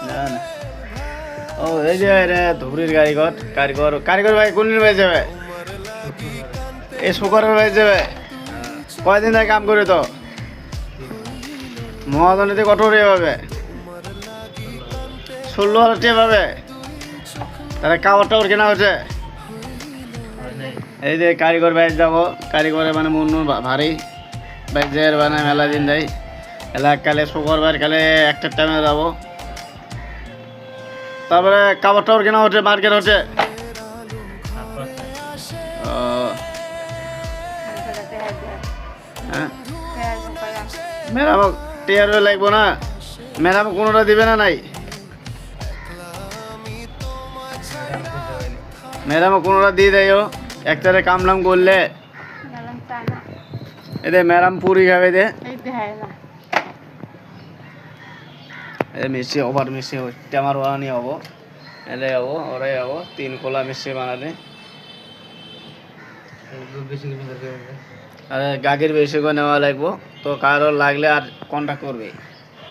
না না ও এই যে রে ধুবড়ির কারিগর কারিগর কারিগর ভাই কোন দিন ভাই যাবে এই শুকরের ভাই যাবে কয়দিন ধরে কাম করে তো মহাজনীতে কত রে পাবে 16,000 টাকা পাবে তাহলে কাপড় টাপড় কেনা হচ্ছে এই যে কারিগর বাইর যাবো কারিগরে মানে মন ভারী বাইজের মানে মেলা দিন যাই এলাকালে শুক্রবার কালে একটা টাইমে যাবো তারপরে কাপড় টাপড় কেনা হচ্ছে মার্কেট হচ্ছে হ্যাঁ ম্যাডাম টিয়ার লাগবো না ম্যাডাম কোনোটা দিবে না নাই ম্যাডাম কোনোটা দিয়ে দেয় একটারে কামলাম করলে এদের ম্যাডাম পুরি খাবে দে মিষ্টি ওভার মিষ্টি টেমার বানানি হবো এলে যাবো ওরাই যাবো 3 কোলা মিষ্টি বানালে আরে গাগের বেশি করে নেওয়া লাগবো তো কারো লাগলে আর কন্ট্যাক্ট করবে।